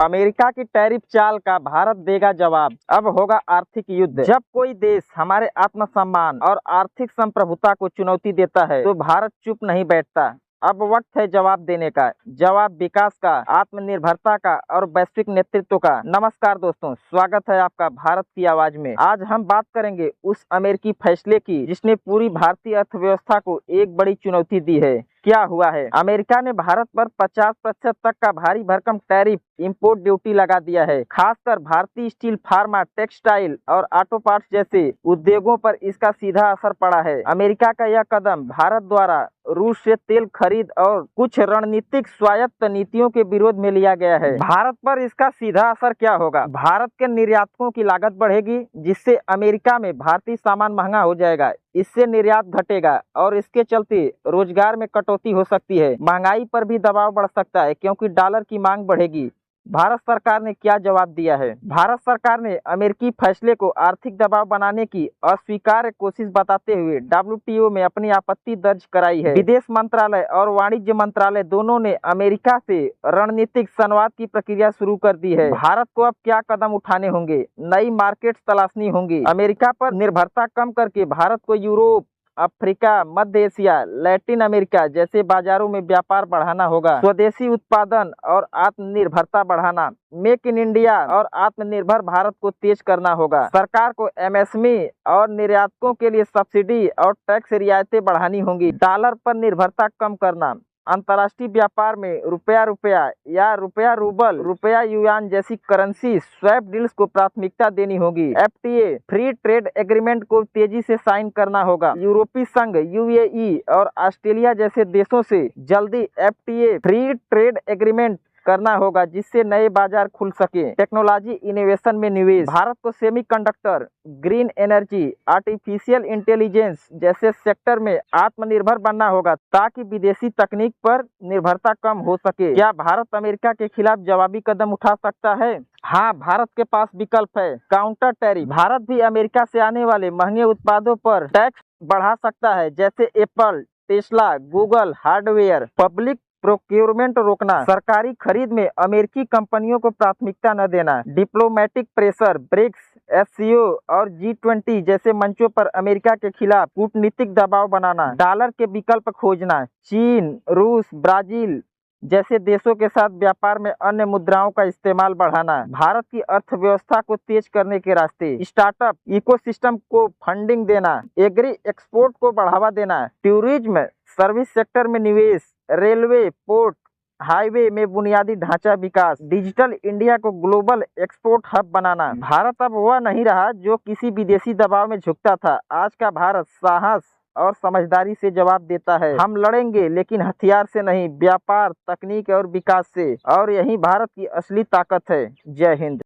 America की tariff चाल का भारत देगा जवाब। अब होगा आर्थिक युद्ध। जब कोई देश हमारे आत्मसम्मान और आर्थिक संप्रभुता को चुनौती देता है तो भारत चुप नहीं बैठता। अब वक्त है जवाब देने का। जवाब विकास का, आत्मनिर्भरता का और वैश्विक नेतृत्व का। नमस्कार दोस्तों, स्वागत है आपका भारत की आवाज में। आज हम बात करेंगे उस अमेरिकी फैसले की जिसने पूरी भारतीय अर्थव्यवस्था को एक बड़ी चुनौती दी है। क्या हुआ है? अमेरिका ने भारत पर 50% तक का भारी भरकम टैरिफ इंपोर्ट ड्यूटी लगा दिया है। खासकर भारतीय स्टील, फार्मा, टेक्सटाइल और ऑटो पार्ट्स जैसे उद्योगों पर इसका सीधा असर पड़ा है। अमेरिका का यह कदम भारत द्वारा रूस से तेल खरीद और कुछ रणनीतिक स्वायत्त नीतियों के विरोध में लिया गया है। भारत पर इसका सीधा असर क्या होगा? भारत के निर्यातकों की लागत बढ़ेगी, जिससे अमेरिका में भारतीय सामान महंगा हो जाएगा। इससे निर्यात घटेगा और इसके चलते रोजगार में कटौती हो सकती है। महंगाई पर भी दबाव बढ़ सकता है क्योंकि डॉलर की मांग बढ़ेगी। भारत सरकार ने क्या जवाब दिया है? भारत सरकार ने अमेरिकी फैसले को आर्थिक दबाव बनाने की अस्वीकार्य कोशिश बताते हुए WTO में अपनी आपत्ति दर्ज कराई है। विदेश मंत्रालय और वाणिज्य मंत्रालय दोनों ने अमेरिका से रणनीतिक संवाद की प्रक्रिया शुरू कर दी है। भारत को अब क्या कदम उठाने होंगे? नई मार्केट तलाशनी होंगी। अमेरिका पर निर्भरता कम करके भारत को यूरोप, अफ्रीका, मध्य एशिया, लैटिन अमेरिका जैसे बाजारों में व्यापार बढ़ाना होगा। स्वदेशी उत्पादन और आत्मनिर्भरता बढ़ाना, मेक इन इंडिया और आत्मनिर्भर भारत को तेज करना होगा। सरकार को MSME और निर्यातकों के लिए सब्सिडी और टैक्स रियायतें बढ़ानी होंगी। डॉलर पर निर्भरता कम करना, अंतर्राष्ट्रीय व्यापार में रुपया या रुपया रूबल, रुपया युआन जैसी करेंसी स्वैप डील्स को प्राथमिकता देनी होगी। FTA फ्री ट्रेड एग्रीमेंट को तेजी से साइन करना होगा। यूरोपीय संघ, UAE और ऑस्ट्रेलिया जैसे देशों से जल्दी FTA फ्री ट्रेड एग्रीमेंट करना होगा, जिससे नए बाजार खुल सके। टेक्नोलॉजी इनोवेशन में निवेश, भारत को semiconductor, green energy, artificial intelligence जैसे सेक्टर में आत्मनिर्भर बनना होगा ताकि विदेशी तकनीक पर निर्भरता कम हो सके। क्या भारत अमेरिका के खिलाफ जवाबी कदम उठा सकता है? हाँ, भारत के पास विकल्प है। काउंटर टैरिफ, भारत भी अमेरिका से आने वाले महंगे उत्पादों पर टैक्स बढ़ा सकता है, जैसे Apple, Tesla, Google hardware. Public procurement रोकना, सरकारी खरीद में अमेरिकी कंपनियों को प्राथमिकता न देना। डिप्लोमेटिक प्रेशर, ब्रिक्स, SCO और G20 जैसे मंचों पर अमेरिका के खिलाफ कूटनीतिक दबाव बनाना। डॉलर के विकल्प खोजना, चीन, रूस, ब्राजील जैसे देशों के साथ व्यापार में अन्य मुद्राओं का इस्तेमाल बढ़ाना। भारत की अर्थव्यवस्था को तेज करने के रास्ते, स्टार्टअप इकोसिस्टम को फंडिंग देना, एग्री एक्सपोर्ट को बढ़ावा देना, टूरिज्म सर्विस सेक्टर में निवेश, रेलवे, पोर्ट, हाईवे में बुनियादी ढांचा विकास, डिजिटल इंडिया को ग्लोबल एक्सपोर्ट हब बनाना। भारत अब वह नहीं रहा जो किसी विदेशी दबाव में झुकता था। आज का भारत साहस और समझदारी से जवाब देता है। हम लड़ेंगे लेकिन हथियार से नहीं, व्यापार, तकनीक और विकास से। और यही भारत की असली ताकत है। जय हिंद।